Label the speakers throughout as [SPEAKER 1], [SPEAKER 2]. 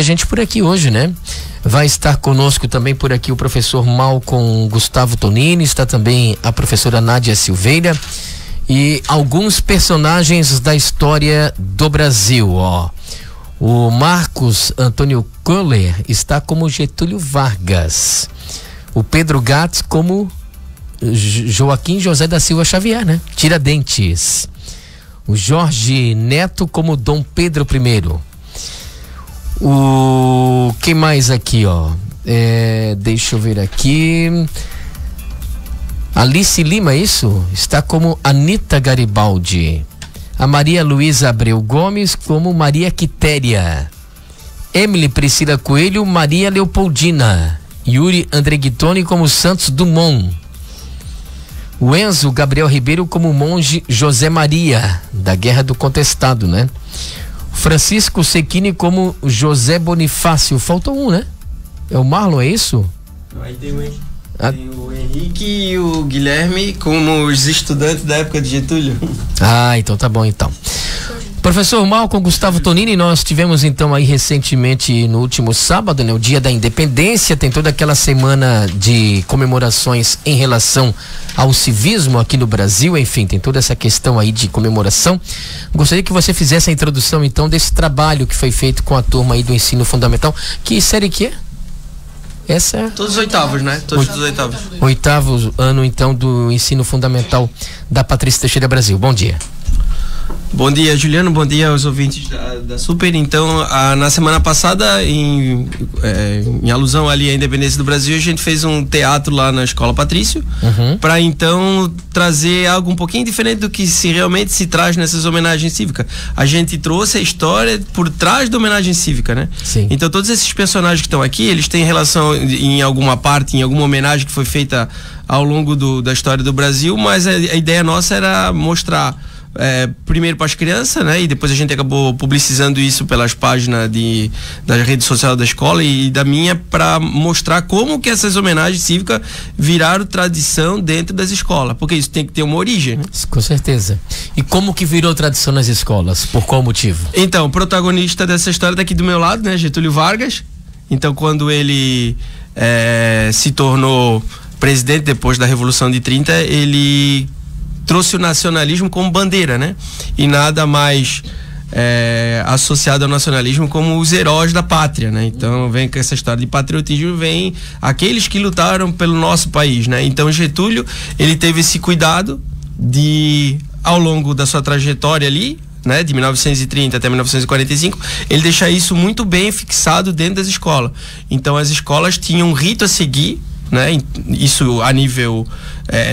[SPEAKER 1] gente por aqui hoje, né? Vai estar conosco também por aqui o professor Malcom Gustavo Tonini, está também a professora Nádia Silveira e alguns personagens da história do Brasil, ó. O Marcos Antônio Köhler está como Getúlio Vargas. O Pedro Gatz como Joaquim José da Silva Xavier, né? Tiradentes. O Jorge Neto como Dom Pedro I. Quem mais aqui, ó? Deixa eu ver aqui. Alice Lima, isso? Está como Anita Garibaldi. A Maria Luísa Abreu Gomes como Maria Quitéria. Emily Priscila Coelho, Maria Leopoldina. Yuri Andreguitoni como Santos Dumont. O Enzo Gabriel Ribeiro como Monge José Maria, da Guerra do Contestado, né? Francisco Sequini como José Bonifácio. Faltou um, né? É o Marlon, é isso?
[SPEAKER 2] Aí tem o Henrique e o Guilherme como os estudantes da época de Getúlio.
[SPEAKER 1] Ah, então tá bom então. Professor Malcom Gustavo Tonini, nós tivemos então aí recentemente no último sábado, né, o Dia da Independência, tem toda aquela semana de comemorações em relação ao civismo aqui no Brasil, enfim, tem toda essa questão aí de comemoração. Gostaria que você fizesse a introdução então desse trabalho que foi feito com a turma aí do ensino fundamental. Que série que é? Essa é...
[SPEAKER 2] Todos os oitavos, né? Todos os oitavos.
[SPEAKER 1] Oitavo ano então do ensino fundamental da Patrícia Teixeira Brasil. Bom dia.
[SPEAKER 2] Bom dia, Juliano, bom dia aos ouvintes da Super. Então, na semana passada, em alusão ali à independência do Brasil, a gente fez um teatro lá na Escola Patrício, para então trazer algo um pouquinho diferente do que realmente se traz nessas homenagens cívicas. A gente trouxe a história por trás da homenagem cívica, né?
[SPEAKER 1] Sim.
[SPEAKER 2] Então, todos esses personagens que estão aqui, eles têm relação em alguma parte, em alguma homenagem que foi feita ao longo da história do Brasil, mas a ideia nossa era mostrar primeiro para as crianças, né? E depois a gente acabou publicizando isso pelas páginas da rede social da escola e da minha, para mostrar como que essas homenagens cívicas viraram tradição dentro das escolas, porque isso tem que ter uma origem, né?
[SPEAKER 1] Com certeza. E como que virou tradição nas escolas? Por qual motivo?
[SPEAKER 2] Então, o protagonista dessa história tá aqui do meu lado, né? Getúlio Vargas. Então, quando ele se tornou presidente depois da Revolução de 30, ele trouxe o nacionalismo como bandeira, né? E nada mais associado ao nacionalismo como os heróis da pátria, né? Então vem com essa história de patriotismo, vem aqueles que lutaram pelo nosso país, né? Então Getúlio, ele teve esse cuidado de, ao longo da sua trajetória ali, né, de 1930 até 1945, ele deixa isso muito bem fixado dentro das escolas. Então as escolas tinham um rito a seguir, né? Isso a nível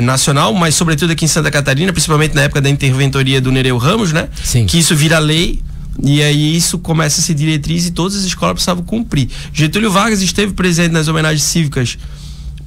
[SPEAKER 2] nacional, mas sobretudo aqui em Santa Catarina, principalmente na época da interventoria do Nereu Ramos, né?
[SPEAKER 1] Sim. Que
[SPEAKER 2] isso vira lei e aí isso começa a ser diretriz e todas as escolas precisavam cumprir. Getúlio Vargas esteve presente nas homenagens cívicas,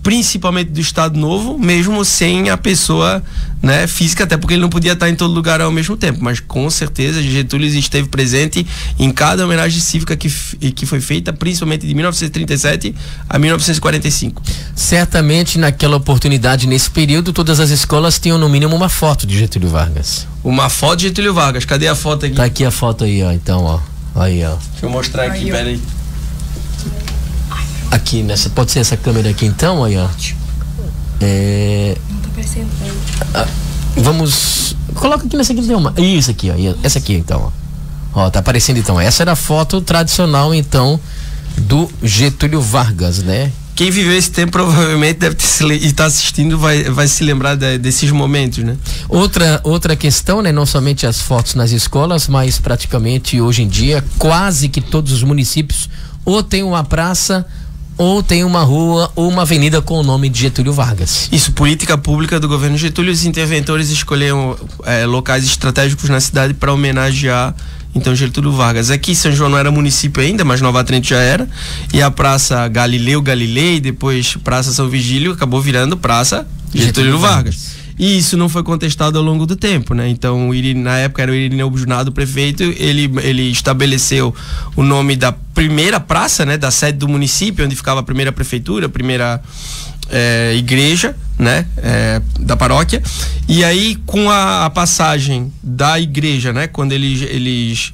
[SPEAKER 2] principalmente do Estado Novo, mesmo sem a pessoa, né, física, até porque ele não podia estar em todo lugar ao mesmo tempo, mas com certeza Getúlio esteve presente em cada homenagem cívica que foi feita, principalmente de 1937 a 1945.
[SPEAKER 1] Certamente naquela oportunidade, nesse período, todas as escolas tinham no mínimo uma foto de Getúlio Vargas.
[SPEAKER 2] Uma foto de Getúlio Vargas, cadê a foto aqui?
[SPEAKER 1] Tá aqui a foto aí, ó, então, ó. Aí, ó.
[SPEAKER 2] Deixa eu mostrar aqui, peraí.
[SPEAKER 1] Aqui nessa, pode ser essa câmera aqui então, aí ó.
[SPEAKER 3] Não tá aparecendo.
[SPEAKER 1] Vamos, coloca aqui nessa aqui, tem uma. Isso aqui, ó. Essa aqui então, ó, tá aparecendo então. Essa era a foto tradicional então do Getúlio Vargas, né?
[SPEAKER 2] Quem viveu esse tempo provavelmente deve estar assistindo, vai se lembrar desses momentos, né?
[SPEAKER 1] Outra questão, né? Não somente as fotos nas escolas, mas praticamente hoje em dia quase que todos os municípios ou tem uma praça, ou tem uma rua ou uma avenida com o nome de Getúlio Vargas.
[SPEAKER 2] Isso, política pública do governo Getúlio. Os interventores escolheram locais estratégicos na cidade para homenagear então Getúlio Vargas. Aqui São João não era município ainda, mas Nova Trento já era, e a Praça Galileu Galilei, depois Praça São Vigílio, acabou virando Praça Getúlio Vargas. E isso não foi contestado ao longo do tempo, né? Então, na época era o Irineu Junado, prefeito, ele estabeleceu o nome da primeira praça, né? Da sede do município, onde ficava a primeira prefeitura, a primeira igreja, né? Da paróquia. E aí, com a passagem da igreja, né? Quando eles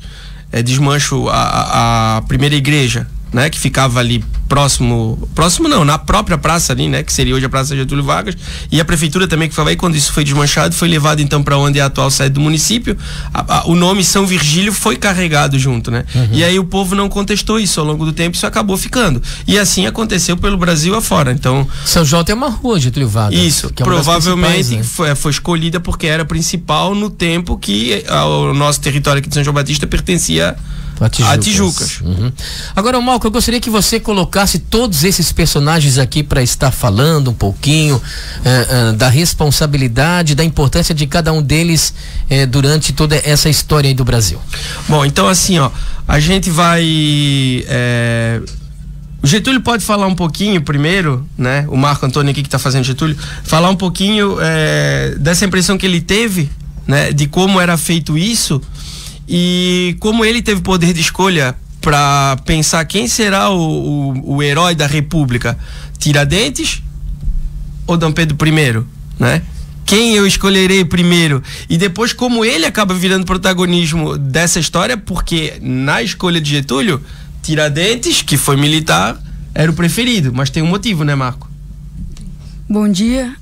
[SPEAKER 2] desmancham a primeira igreja, né, que ficava ali próximo não, na própria praça ali, né, que seria hoje a Praça Getúlio Vargas, e a prefeitura também que ficava aí. Quando isso foi desmanchado, foi levado então para onde é a atual sede do município. O nome São Virgílio foi carregado junto, né? E aí o povo não contestou isso ao longo do tempo, isso acabou ficando. E assim aconteceu pelo Brasil afora. Então,
[SPEAKER 1] São João tem uma rua, Getúlio Vargas.
[SPEAKER 2] Isso,
[SPEAKER 1] que é
[SPEAKER 2] provavelmente,
[SPEAKER 1] né?
[SPEAKER 2] foi escolhida porque era principal no tempo que o nosso território aqui de São João Batista pertencia a Tijucas.
[SPEAKER 1] Agora, Malco, eu gostaria que você colocasse todos esses personagens aqui para estar falando um pouquinho da responsabilidade, da importância de cada um deles durante toda essa história aí do Brasil.
[SPEAKER 2] Bom, então assim, ó, a gente vai... O Getúlio pode falar um pouquinho primeiro, né? O Marco Antônio aqui que está fazendo Getúlio, falar um pouquinho dessa impressão que ele teve, né? De como era feito isso e como ele teve poder de escolha para pensar quem será o herói da República, Tiradentes ou Dom Pedro I, né? Quem eu escolherei primeiro? E depois como ele acaba virando protagonismo dessa história, porque na escolha de Getúlio, Tiradentes, que foi militar, era o preferido, mas tem um motivo, né, Marco?
[SPEAKER 3] Bom dia.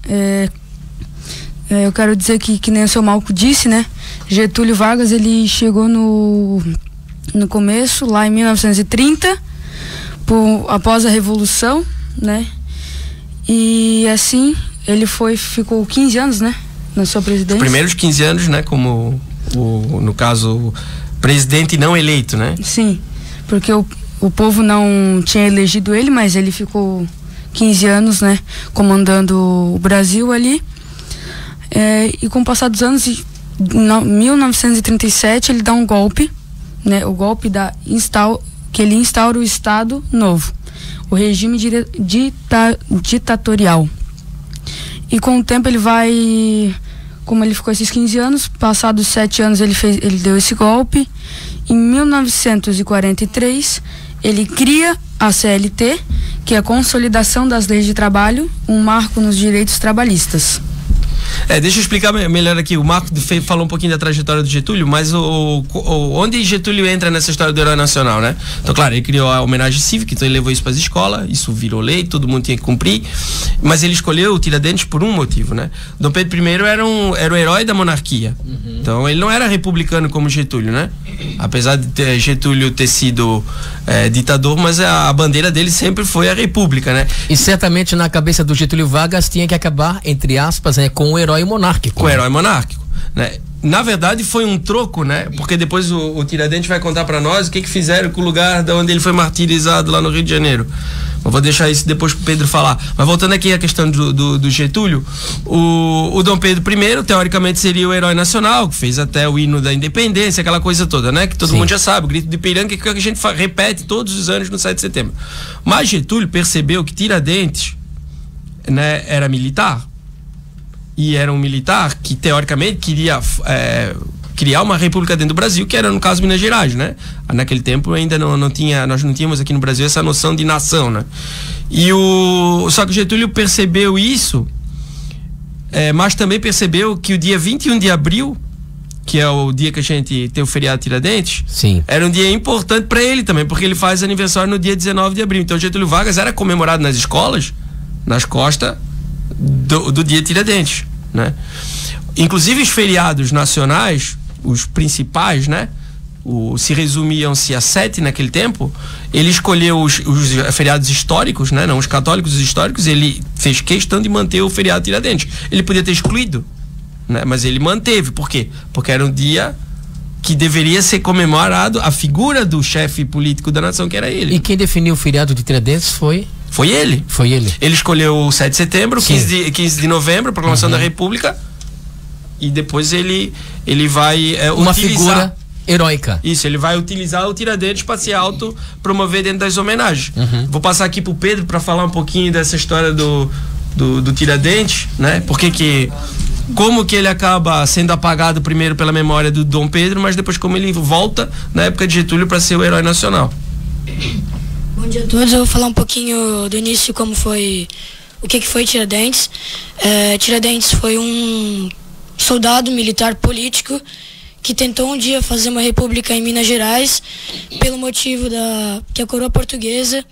[SPEAKER 3] Eu quero dizer que nem o seu Malco disse, né? Getúlio Vargas, ele chegou no começo, lá em 1930, após a Revolução, né? E assim, ele ficou 15 anos, né? Na sua presidência.
[SPEAKER 2] Os primeiros 15 anos, né? Como, no caso, presidente não eleito, né?
[SPEAKER 3] Sim, porque o povo não tinha elegido ele, mas ele ficou 15 anos, né? Comandando o Brasil ali. E com o passar dos anos, em 1937, ele dá um golpe, né? O golpe que ele instaura o Estado Novo, o regime ditatorial. E com o tempo ele vai, como ele ficou esses 15 anos, passados 7 anos ele deu esse golpe. Em 1943, ele cria a CLT, que é a Consolidação das Leis de Trabalho, um marco nos direitos trabalhistas.
[SPEAKER 2] Deixa eu explicar melhor aqui. O Marco falou um pouquinho da trajetória do Getúlio, mas onde Getúlio entra nessa história do herói nacional, né? Então, claro, ele criou a homenagem cívica, então ele levou isso para as escolas, isso virou lei, todo mundo tinha que cumprir, mas ele escolheu o Tiradentes por um motivo, né? Dom Pedro I era o herói da monarquia, então ele não era republicano como Getúlio, né? Apesar de Getúlio ter sido ditador, mas a bandeira dele sempre foi a república, né?
[SPEAKER 1] E certamente na cabeça do Getúlio Vargas tinha que acabar, entre aspas, com o herói monárquico.
[SPEAKER 2] Com o herói monárquico, né? Na verdade foi um troco, né? Porque depois o Tiradentes vai contar para nós o que fizeram com o lugar de onde ele foi martirizado lá no Rio de Janeiro. Eu vou deixar isso depois pro Pedro falar. Mas voltando aqui à questão do Getúlio, o Dom Pedro I, teoricamente, seria o herói nacional, que fez até o hino da independência, aquela coisa toda, né? Que todo mundo já sabe, o grito de Ipiranga, que a gente repete todos os anos no 7 de setembro. Mas Getúlio percebeu que Tiradentes, né, era militar. E era um militar que, teoricamente, queria criar uma república dentro do Brasil, que era, no caso, Minas Gerais, né? Naquele tempo ainda nós não tínhamos aqui no Brasil essa noção de nação, né? Só que o Getúlio percebeu isso, mas também percebeu que o dia 21 de abril, que é o dia que a gente tem o feriado Tiradentes, era um dia importante para ele também, porque ele faz aniversário no dia 19 de abril. Então, Getúlio Vargas era comemorado nas escolas, nas costas do dia Tiradentes, né? Inclusive os feriados nacionais, os principais, né? Se resumiam-se a 7 naquele tempo. Ele escolheu os feriados históricos, né? Não os católicos, os históricos. Ele fez questão de manter o feriado Tiradentes. Ele podia ter excluído, né? Mas ele manteve. Por quê? Porque era um dia que deveria ser comemorado a figura do chefe político da nação, que era ele.
[SPEAKER 1] E quem definiu o feriado de Tiradentes foi?
[SPEAKER 2] Foi ele.
[SPEAKER 1] Foi ele.
[SPEAKER 2] Ele escolheu o 7 de setembro, 15 de novembro, a proclamação da República, e depois ele vai
[SPEAKER 1] uma figura heróica.
[SPEAKER 2] Isso, ele vai utilizar o Tiradentes para se autopromover dentro das homenagens. Vou passar aqui pro Pedro para falar um pouquinho dessa história do Tiradentes, né? Como que ele acaba sendo apagado primeiro pela memória do Dom Pedro, mas depois como ele volta na época de Getúlio para ser o herói nacional.
[SPEAKER 4] Bom dia a todos, eu vou falar um pouquinho do início, o que foi Tiradentes. Tiradentes foi um soldado militar político que tentou um dia fazer uma república em Minas Gerais pelo motivo que a coroa portuguesa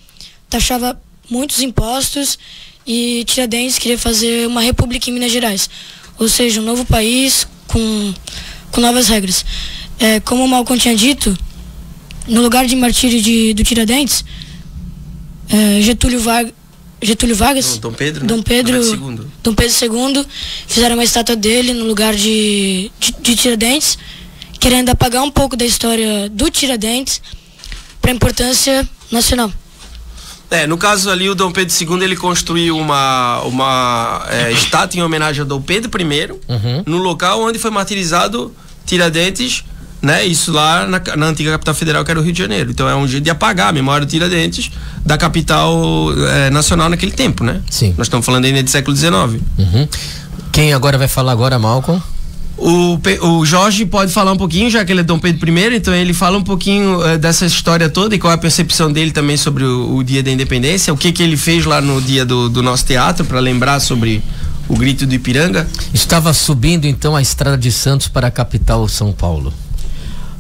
[SPEAKER 4] taxava muitos impostos e Tiradentes queria fazer uma república em Minas Gerais, ou seja, um novo país com novas regras. Como o Malcolm tinha dito, no lugar de martírio do Tiradentes, Getúlio Vargas,
[SPEAKER 2] Dom Pedro, né?
[SPEAKER 4] Dom Pedro II, fizeram uma estátua dele no lugar de Tiradentes, querendo apagar um pouco da história do Tiradentes para a importância nacional.
[SPEAKER 2] No caso ali, o Dom Pedro II, ele construiu uma estátua em homenagem a Dom Pedro I, no local onde foi martirizado Tiradentes, né? Isso lá na antiga capital federal, que era o Rio de Janeiro. Então é um jeito de apagar a memória do Tiradentes da capital nacional naquele tempo, né?
[SPEAKER 1] Sim.
[SPEAKER 2] Nós estamos falando ainda do século XIX.
[SPEAKER 1] Quem agora vai falar agora, Malcolm?
[SPEAKER 2] O Jorge pode falar um pouquinho, já que ele é Dom Pedro I, então ele fala um pouquinho dessa história toda e qual é a percepção dele também sobre o dia da independência, o que ele fez lá no dia do nosso teatro para lembrar sobre o grito do Ipiranga.
[SPEAKER 1] Estava subindo então a Estrada de Santos para a capital São Paulo.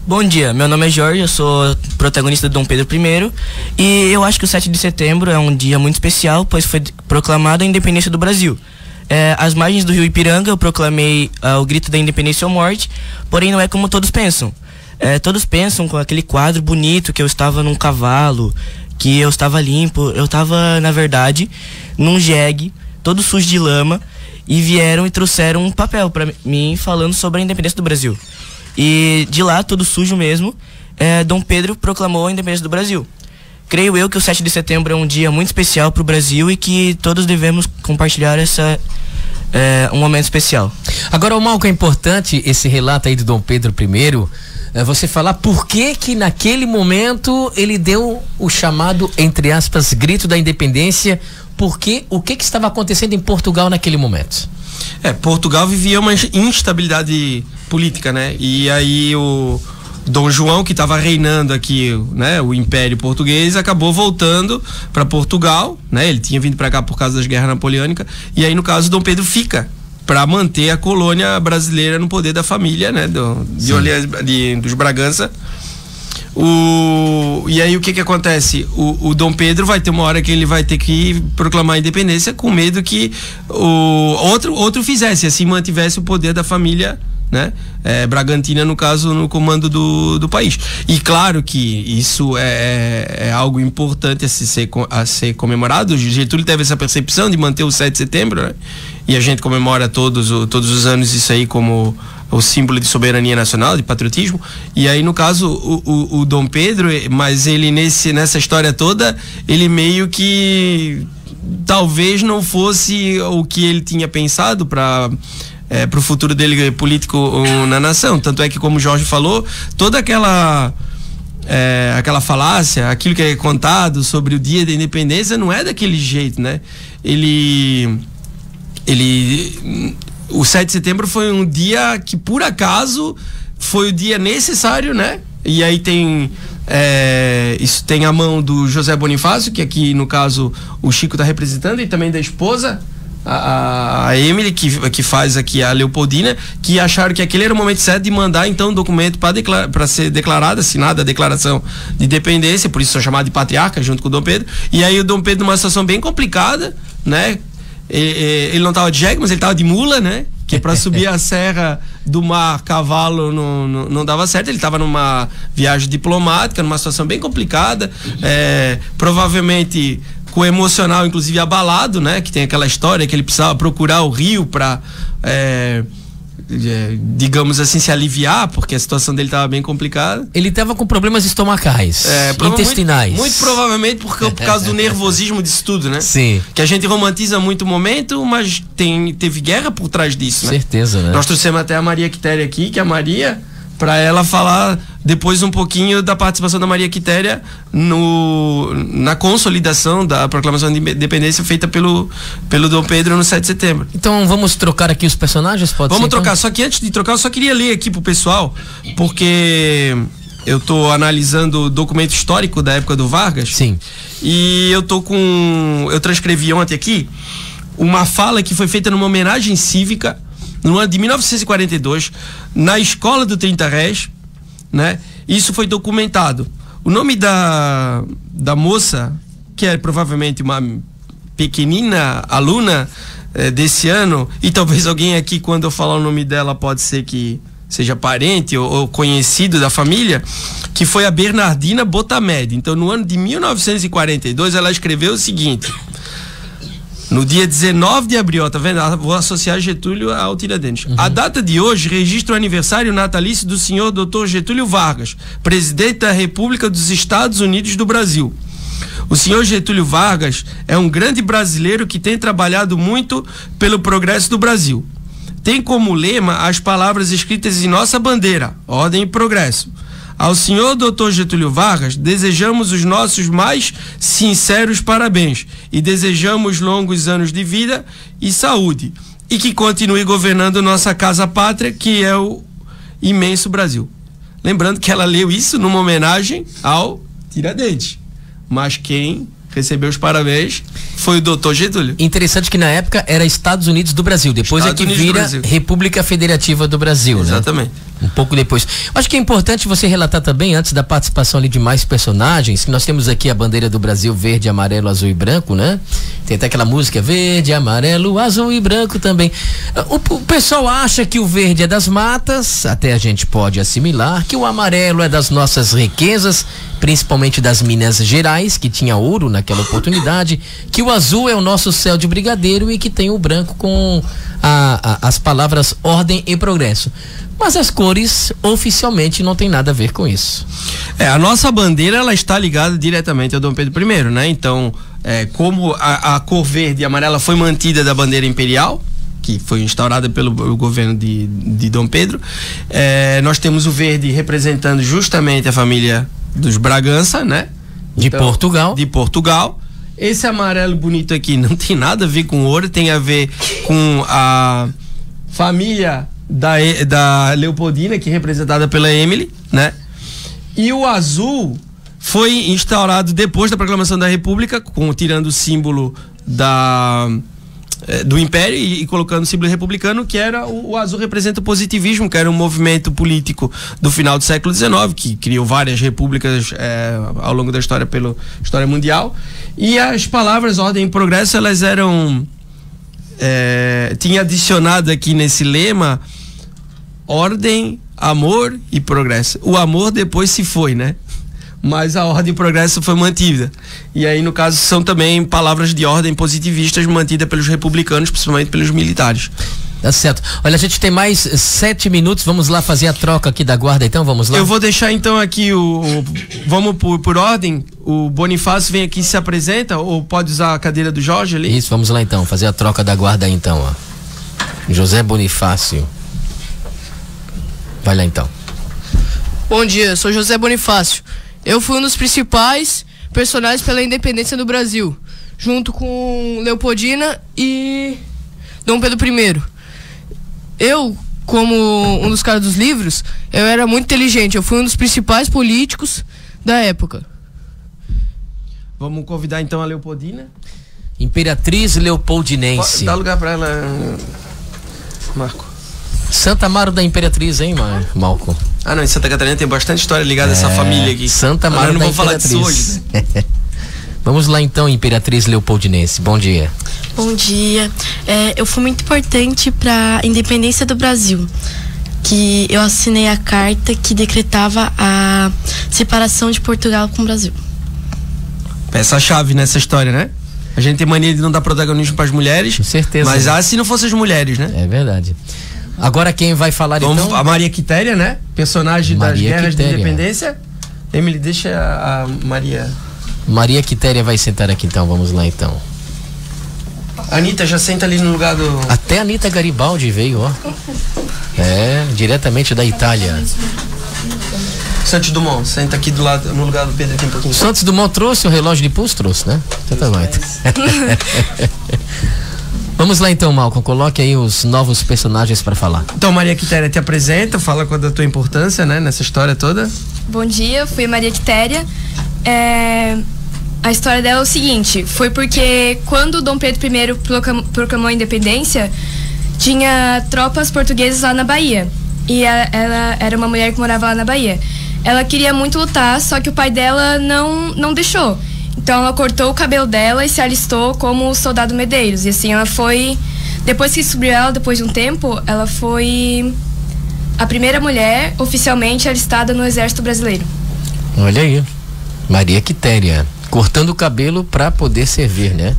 [SPEAKER 5] Bom dia, meu nome é Jorge, eu sou protagonista do Dom Pedro I e eu acho que o 7 de setembro é um dia muito especial, pois foi proclamada a independência do Brasil. Às margens do rio Ipiranga eu proclamei o grito da independência ou morte, porém não é como todos pensam. Todos pensam com aquele quadro bonito que eu estava num cavalo, que eu estava limpo. Eu estava, na verdade, num jegue, todo sujo de lama, e vieram e trouxeram um papel para mim falando sobre a independência do Brasil. E de lá, todo sujo mesmo, Dom Pedro proclamou a independência do Brasil. Creio eu que o 7 de setembro é um dia muito especial para o Brasil e que todos devemos compartilhar um momento especial.
[SPEAKER 1] Agora, o Malcolm, é importante esse relato aí de Dom Pedro I, você falar por que naquele momento ele deu o chamado, entre aspas, grito da independência, porque o que estava acontecendo em Portugal naquele momento?
[SPEAKER 2] Portugal vivia uma instabilidade política, né? E aí o Dom João, que estava reinando aqui, né, o Império Português, acabou voltando para Portugal, né? Ele tinha vindo para cá por causa das guerras napoleônicas, e aí no caso Dom Pedro fica para manter a colônia brasileira no poder da família, né, dos Bragança. E aí o que acontece? O Dom Pedro vai ter uma hora que ele vai ter que proclamar a independência com medo que o outro fizesse, assim mantivesse o poder da família, né? Bragantina, no caso, no comando do país. E claro que isso é algo importante a ser comemorado. O Getúlio teve essa percepção de manter o 7 de setembro, né? E a gente comemora todos os anos isso aí como o símbolo de soberania nacional, de patriotismo. E aí, no caso, o Dom Pedro, mas ele nessa história toda, ele meio que talvez não fosse o que ele tinha pensado para o futuro dele político na nação. Tanto é que, como o Jorge falou, toda aquela falácia, aquilo que é contado sobre o dia da independência não é daquele jeito, né? O 7 de setembro foi um dia que, por acaso, foi o dia necessário, né? E aí isso tem a mão do José Bonifácio, que aqui, no caso, o Chico está representando, e também da esposa, a Emily, que faz aqui a Leopoldina, que acharam que aquele era o momento certo de mandar então um documento para ser declarada, assinada a declaração de independência, por isso são chamados de patriarca junto com o Dom Pedro. E aí o Dom Pedro, numa situação bem complicada, né? Ele não estava de jegue, mas ele estava de mula, né? Que para subir a Serra do Mar, cavalo não dava certo. Ele estava numa viagem diplomática, numa situação bem complicada, provavelmente com o emocional inclusive abalado, né? Que tem aquela história que ele precisava procurar o rio para digamos assim, se aliviar, porque a situação dele estava bem complicada.
[SPEAKER 1] Ele estava com problemas estomacais, intestinais.
[SPEAKER 2] Muito provavelmente por causa do nervosismo disso tudo, né?
[SPEAKER 1] Sim.
[SPEAKER 2] Que a gente romantiza muito o momento, mas teve guerra por trás disso, né?
[SPEAKER 1] Certeza, né?
[SPEAKER 2] Nós trouxemos até a Maria Quitéria aqui, que a Maria, para ela falar depois um pouquinho da participação da Maria Quitéria na consolidação da proclamação de independência feita pelo Dom Pedro no 7 de setembro.
[SPEAKER 1] Então vamos trocar aqui os personagens?
[SPEAKER 2] Vamos trocar, só que antes de trocar eu só queria ler aqui pro pessoal, porque eu tô analisando o documento histórico da época do Vargas.
[SPEAKER 1] Sim.
[SPEAKER 2] E eu transcrevi ontem aqui uma fala que foi feita numa homenagem cívica no ano de 1942, na escola do 30 Réis, né? Isso foi documentado. O nome da moça, que é provavelmente uma pequenina aluna desse ano, e talvez alguém aqui, quando eu falar o nome dela, pode ser que seja parente ou conhecido da família, que foi a Bernardina Botamed. Então, no ano de 1942, ela escreveu o seguinte: no dia 19 de abril, tá vendo? Vou associar Getúlio ao Tiradentes. A data de hoje registra o aniversário natalício do senhor Dr. Getúlio Vargas, presidente da República dos Estados Unidos do Brasil. O senhor Getúlio Vargas é um grande brasileiro que tem trabalhado muito pelo progresso do Brasil. Tem como lema as palavras escritas em nossa bandeira, ordem e progresso. Ao senhor Dr. Getúlio Vargas, desejamos os nossos mais sinceros parabéns e desejamos longos anos de vida e saúde, e que continue governando nossa casa pátria, que é o imenso Brasil. Lembrando que ela leu isso numa homenagem ao Tiradentes, mas quem recebeu os parabéns foi o Dr. Getúlio.
[SPEAKER 1] Interessante que na época era Estados Unidos do Brasil, depois Estados é que vira República Federativa do Brasil.
[SPEAKER 2] Exatamente.
[SPEAKER 1] Né? Um pouco depois. Acho que é importante você relatar também, antes da participação ali de mais personagens, que nós temos aqui a bandeira do Brasil verde, amarelo, azul e branco, né? Tem até aquela música verde, amarelo, azul e branco também. O pessoal acha que o verde é das matas, até a gente pode assimilar, que o amarelo é das nossas riquezas, principalmente das Minas Gerais, que tinha ouro naquela oportunidade, que o azul é o nosso céu de brigadeiro e que tem o branco com as palavras ordem e progresso. Mas as cores oficialmente não tem nada a ver com isso.
[SPEAKER 2] A nossa bandeira, ela está ligada diretamente ao Dom Pedro I, né? Então, como a cor verde e amarela foi mantida da bandeira imperial, que foi instaurada pelo governo de Dom Pedro, nós temos o verde representando justamente a família dos Bragança, né?
[SPEAKER 1] De Portugal.
[SPEAKER 2] Esse amarelo bonito aqui não tem nada a ver com ouro, tem a ver com a família da Leopoldina, que é representada pela Emily, né? E o azul foi instaurado depois da proclamação da República, tirando o símbolo do Império e colocando o símbolo republicano, que era o azul representa o positivismo, que era um movimento político do final do século XIX, que criou várias repúblicas ao longo da história, pela história mundial. E as palavras ordem e progresso, elas eram tinha adicionado aqui nesse lema ordem, amor e progresso. O amor depois se foi, né? Mas a ordem e progresso foi mantida. E aí, no caso, são também palavras de ordem positivistas mantidas pelos republicanos, principalmente pelos militares.
[SPEAKER 1] Tá certo. Olha, a gente tem mais 7 minutos, vamos lá fazer a troca aqui da guarda, então, vamos lá?
[SPEAKER 2] Eu vou deixar, então, aqui vamos por ordem. O Bonifácio vem aqui e se apresenta, ou pode usar a cadeira do Jorge ali?
[SPEAKER 1] Isso, vamos lá, então, fazer a troca da guarda aí, então, ó. José Bonifácio. Vai lá, então.
[SPEAKER 6] Bom dia, sou José Bonifácio. Eu fui um dos principais personagens pela independência do Brasil, junto com Leopoldina e Dom Pedro I. Eu, como um dos caras dos livros, eu era muito inteligente. Eu fui um dos principais políticos da época.
[SPEAKER 2] Vamos convidar então a Leopoldina.
[SPEAKER 1] Imperatriz Leopoldinense.
[SPEAKER 2] Dá lugar pra ela, Marco.
[SPEAKER 1] Santa Amaro da Imperatriz, hein, Malco?
[SPEAKER 2] Ah, não, em Santa Catarina tem bastante história ligada a essa família aqui.
[SPEAKER 1] Santa Amaro da Imperatriz. Não vou falar disso hoje, né? Vamos lá então, Imperatriz Leopoldinense. Bom dia.
[SPEAKER 7] Bom dia. Eu fui muito importante para a independência do Brasil, que eu assinei a carta que decretava a separação de Portugal com o Brasil.
[SPEAKER 2] Peça-chave nessa história, né? A gente tem mania de não dar protagonismo para as mulheres.
[SPEAKER 1] Com certeza.
[SPEAKER 2] Mas se não fossem as mulheres, né?
[SPEAKER 1] É verdade. Agora quem vai falar então?
[SPEAKER 2] A Maria Quitéria, né? Personagem das guerras de independência. Emily, deixa a Maria.
[SPEAKER 1] Maria Quitéria vai sentar aqui então, vamos lá então.
[SPEAKER 2] Anitta, já senta ali no lugar do...
[SPEAKER 1] Até a Anitta Garibaldi veio, ó. Diretamente da Itália.
[SPEAKER 2] Santos Dumont, senta aqui do lado, no lugar do Pedro aqui um pouquinho.
[SPEAKER 1] Santos Dumont trouxe o relógio de pulso, trouxe, né? Exatamente. Vamos lá então, Malcolm, coloque aí os novos personagens para falar.
[SPEAKER 2] Então, Maria Quitéria te apresenta, fala qual a tua importância, né, nessa história toda.
[SPEAKER 8] Bom dia, fui Maria Quitéria. A história dela é o seguinte, foi porque quando Dom Pedro I proclamou a independência, tinha tropas portuguesas lá na Bahia. E ela era uma mulher que morava lá na Bahia. Ela queria muito lutar, só que o pai dela não deixou. Então ela cortou o cabelo dela e se alistou como soldado Medeiros. E assim, ela foi... Depois que descobriu ela, depois de um tempo, ela foi a primeira mulher oficialmente alistada no Exército Brasileiro.
[SPEAKER 1] Olha aí, Maria Quitéria, cortando o cabelo para poder servir, né?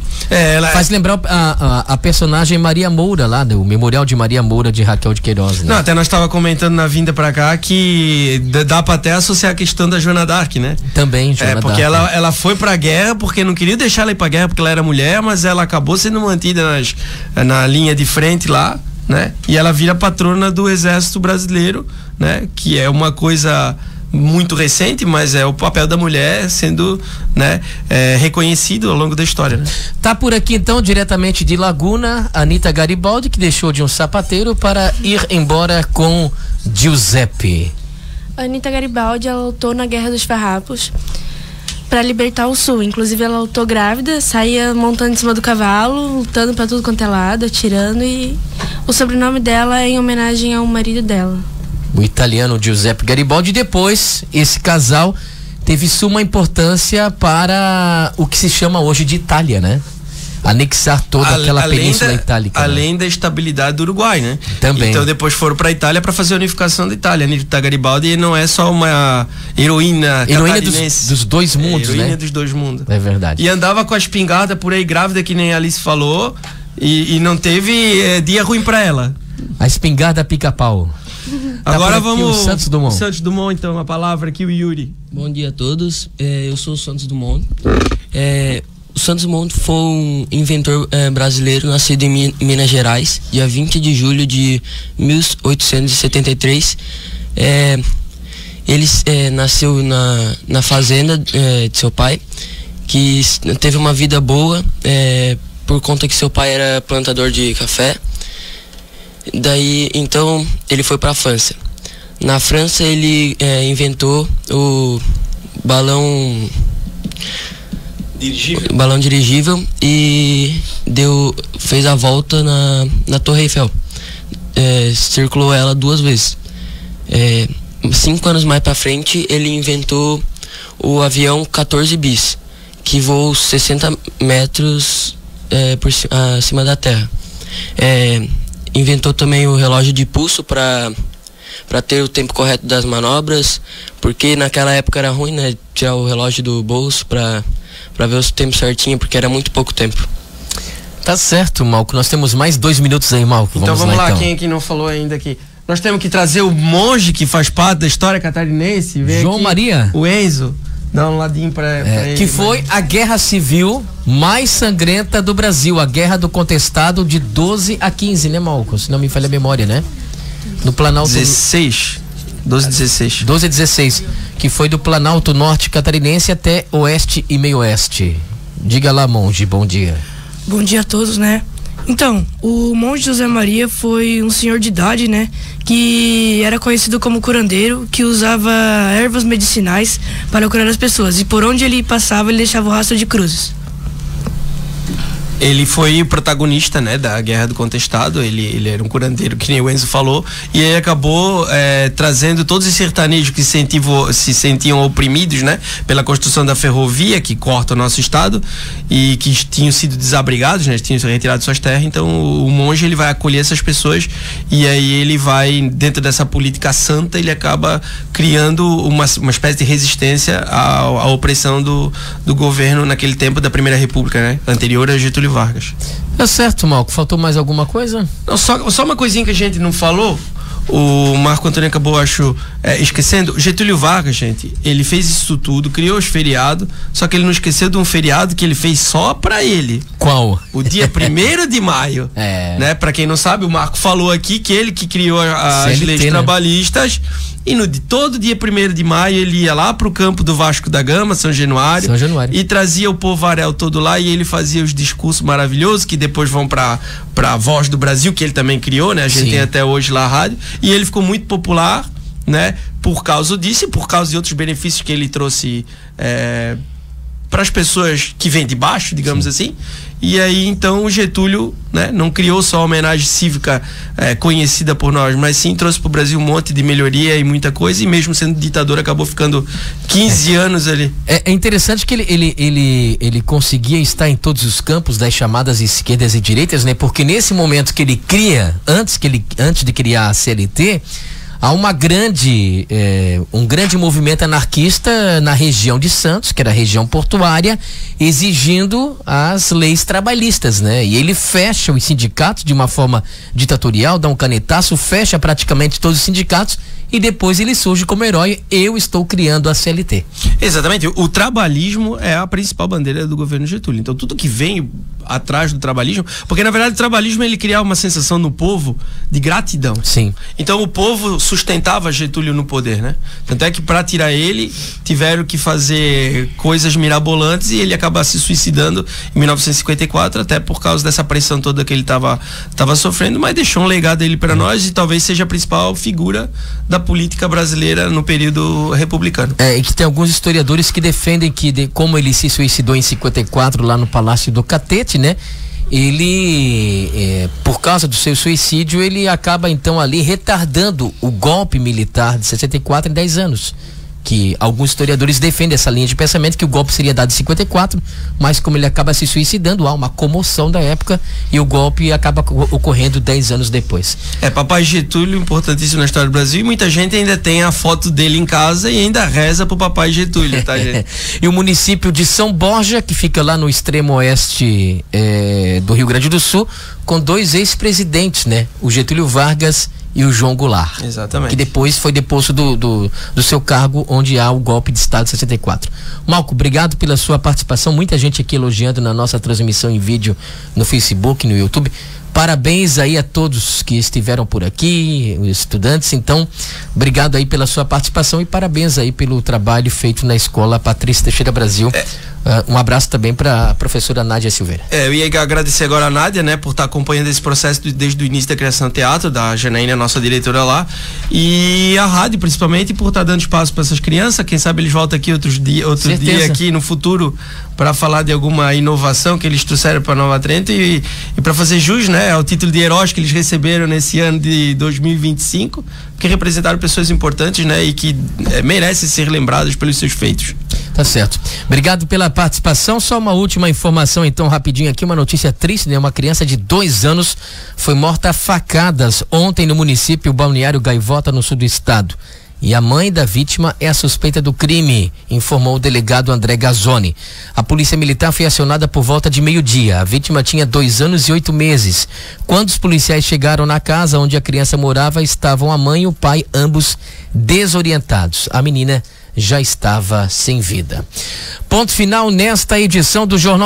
[SPEAKER 1] Faz lembrar a personagem Maria Moura lá, do Memorial de Maria Moura de Raquel de Queiroz, né?
[SPEAKER 2] Não, até nós estava comentando na vinda para cá que dá para até associar a questão da Joana d'Arc, né?
[SPEAKER 1] Também, Joana d'Arc.
[SPEAKER 2] Porque ela foi pra guerra porque não queria deixar ela ir pra guerra porque ela era mulher, mas ela acabou sendo mantida na linha de frente lá, né? E ela vira patrona do Exército Brasileiro, né? Que é uma coisa muito recente, mas é o papel da mulher sendo, né, reconhecido ao longo da história, né?
[SPEAKER 1] Tá por aqui então, diretamente de Laguna, Anita Garibaldi, que deixou de um sapateiro para ir embora com Giuseppe.
[SPEAKER 7] A Anita Garibaldi, ela lutou na Guerra dos Farrapos para libertar o Sul. Inclusive, ela lutou grávida, saía montando em cima do cavalo, lutando para tudo quanto é lado, atirando, e o sobrenome dela é em homenagem ao marido dela,
[SPEAKER 1] o italiano Giuseppe Garibaldi. Depois, esse casal teve suma importância para o que se chama hoje de Itália, né? Anexar toda aquela península itálica.
[SPEAKER 2] Além da estabilidade do Uruguai, né?
[SPEAKER 1] Também.
[SPEAKER 2] Então depois foram para a Itália para fazer a unificação da Itália. A Anita Garibaldi não é só uma heroína
[SPEAKER 1] dos dois mundos, né?
[SPEAKER 2] Heroína dos dois mundos.
[SPEAKER 1] É verdade.
[SPEAKER 2] E andava com a espingarda por aí grávida, que nem a Alice falou, e não teve dia ruim para ela.
[SPEAKER 1] A espingarda pica-pau.
[SPEAKER 2] Agora vamos...
[SPEAKER 1] O Santos Dumont.
[SPEAKER 2] Santos Dumont, então, a palavra aqui, o Yuri.
[SPEAKER 9] Bom dia a todos, eu sou o Santos Dumont. O Santos Dumont foi um inventor brasileiro, nascido em Minas Gerais, dia 20 de julho de 1873. Ele nasceu na fazenda de seu pai, que teve uma vida boa, por conta que seu pai era plantador de café. Daí, então, ele foi para a França. Na França, ele inventou o balão dirigível e fez a volta na Torre Eiffel. Circulou ela 2 vezes. 5 anos mais para frente, ele inventou o avião 14 bis, que voa 60 metros acima da Terra. Inventou também o relógio de pulso para ter o tempo correto das manobras, porque naquela época era ruim, né, tirar o relógio do bolso para ver os tempos certinho, porque era muito pouco tempo.
[SPEAKER 1] Tá certo, Malco. Nós temos mais 2 minutos aí, Malco.
[SPEAKER 2] Então vamos lá, quem aqui não falou ainda aqui? Nós temos que trazer o monge que faz parte da história catarinense.
[SPEAKER 1] João
[SPEAKER 2] aqui,
[SPEAKER 1] Maria.
[SPEAKER 2] O Enzo. Dá um ladinho pra ele.
[SPEAKER 1] Que foi a guerra civil mais sangrenta do Brasil, a Guerra do Contestado, de 12 a 15, né, Malco? Se não me falha a memória, né? No Planalto...
[SPEAKER 2] 16. 12 a 16.
[SPEAKER 1] 12 a 16, que foi do Planalto Norte Catarinense até Oeste e Meio Oeste. Diga lá, monge, bom dia.
[SPEAKER 10] Bom dia a todos, né? Então, o monge José Maria foi um senhor de idade, né? Que era conhecido como curandeiro, que usava ervas medicinais para curar as pessoas. E por onde ele passava, ele deixava o rastro de cruzes.
[SPEAKER 2] Ele foi o protagonista, né, da Guerra do Contestado. Ele era um curandeiro, que nem o Enzo falou, e ele acabou trazendo todos os sertanejos que se sentiam oprimidos, né, pela construção da ferrovia que corta o nosso estado e que tinham sido desabrigados, né, tinham retirado suas terras. Então o monge, ele vai acolher essas pessoas, e aí ele vai, dentro dessa política santa, ele acaba criando uma espécie de resistência à opressão do governo naquele tempo da Primeira República, né, anterior a Getúlio Vargas.
[SPEAKER 1] Tá certo, Malco. Faltou mais alguma coisa?
[SPEAKER 2] Não, só uma coisinha que a gente não falou. O Marco Antônio acabou, acho, esquecendo. Getúlio Vargas, gente, ele fez isso tudo, criou os feriados, só que ele não esqueceu de um feriado que ele fez só pra ele.
[SPEAKER 1] Qual?
[SPEAKER 2] O dia 1º de maio. Né? Pra quem não sabe, o Marco falou aqui que ele que criou as
[SPEAKER 1] CLT,
[SPEAKER 2] leis trabalhistas. E todo dia 1º de maio ele ia lá pro campo do Vasco da Gama, São Januário, e trazia o povoarel todo lá, e ele fazia os discursos maravilhosos que depois vão pra Voz do Brasil, que ele também criou, né? A gente tem até hoje lá a rádio, e ele ficou muito popular, né? Por causa disso e por causa de outros benefícios que ele trouxe para as pessoas que vêm de baixo, digamos assim. E aí então o Getúlio, né, não criou só a homenagem cívica conhecida por nós, mas sim trouxe para o Brasil um monte de melhoria e muita coisa, e mesmo sendo ditador acabou ficando 15 anos ali. É
[SPEAKER 1] interessante que ele conseguia estar em todos os campos das chamadas esquerdas e direitas, né? Porque nesse momento que ele cria, antes de criar a CLT, há um grande movimento anarquista na região de Santos, que era a região portuária, exigindo as leis trabalhistas, né? E ele fecha os sindicatos de uma forma ditatorial, dá um canetaço, fecha praticamente todos os sindicatos, e depois ele surge como herói: eu estou criando a CLT.
[SPEAKER 2] Exatamente, o trabalhismo é a principal bandeira do governo Getúlio. Então tudo que vem atrás do trabalhismo, porque na verdade o trabalhismo ele criava uma sensação no povo de gratidão.
[SPEAKER 1] Sim.
[SPEAKER 2] Então o povo sustentava Getúlio no poder, né? Tanto é que para tirar ele tiveram que fazer coisas mirabolantes, e ele acaba se suicidando em 1954, até por causa dessa pressão toda que ele estava sofrendo, mas deixou um legado ele para nós, e talvez seja a principal figura da política brasileira no período republicano.
[SPEAKER 1] E que tem alguns historiadores que defendem que como ele se suicidou em 54 lá no Palácio do Catete, né? Ele, por causa do seu suicídio, ele acaba então ali retardando o golpe militar de 64 em 10 anos. Que alguns historiadores defendem essa linha de pensamento, que o golpe seria dado em 54, mas como ele acaba se suicidando, há uma comoção da época e o golpe acaba ocorrendo 10 anos depois.
[SPEAKER 2] Papai Getúlio, importantíssimo na história do Brasil, e muita gente ainda tem a foto dele em casa e ainda reza pro Papai Getúlio, tá, gente?
[SPEAKER 1] E o município de São Borja, que fica lá no extremo oeste do Rio Grande do Sul, com 2 ex-presidentes, né? O Getúlio Vargas e o João Goulart.
[SPEAKER 2] Exatamente.
[SPEAKER 1] Que depois foi deposto do seu cargo, onde há o golpe de Estado de 64. Malco, obrigado pela sua participação. Muita gente aqui elogiando na nossa transmissão em vídeo no Facebook, no YouTube. Parabéns aí a todos que estiveram por aqui, os estudantes. Então, obrigado aí pela sua participação e parabéns aí pelo trabalho feito na Escola Patrícia Teixeira Brasil. Um abraço também para a professora Nádia Silveira.
[SPEAKER 2] Eu ia agradecer agora a Nádia, né, por estar acompanhando esse processo desde o início da criação do teatro, da Janaína, nossa diretora lá, e a rádio principalmente, por estar dando espaço para essas crianças. Quem sabe eles voltam aqui outro dia aqui no futuro para falar de alguma inovação que eles trouxeram para Nova Trento e para fazer jus, né, ao título de heróis que eles receberam nesse ano de 2025, que representaram pessoas importantes, né, e que merecem ser lembradas pelos seus feitos.
[SPEAKER 1] Tá certo. Obrigado pela participação. Só uma última informação, então, rapidinho aqui, uma notícia triste, né? Uma criança de 2 anos foi morta a facadas ontem no município Balneário Gaivota, no sul do estado. E a mãe da vítima é a suspeita do crime, informou o delegado André Gazzoni. A polícia militar foi acionada por volta de meio-dia. A vítima tinha 2 anos e 8 meses. Quando os policiais chegaram na casa onde a criança morava, estavam a mãe e o pai, ambos desorientados. A menina já estava sem vida. Ponto final nesta edição do Jornal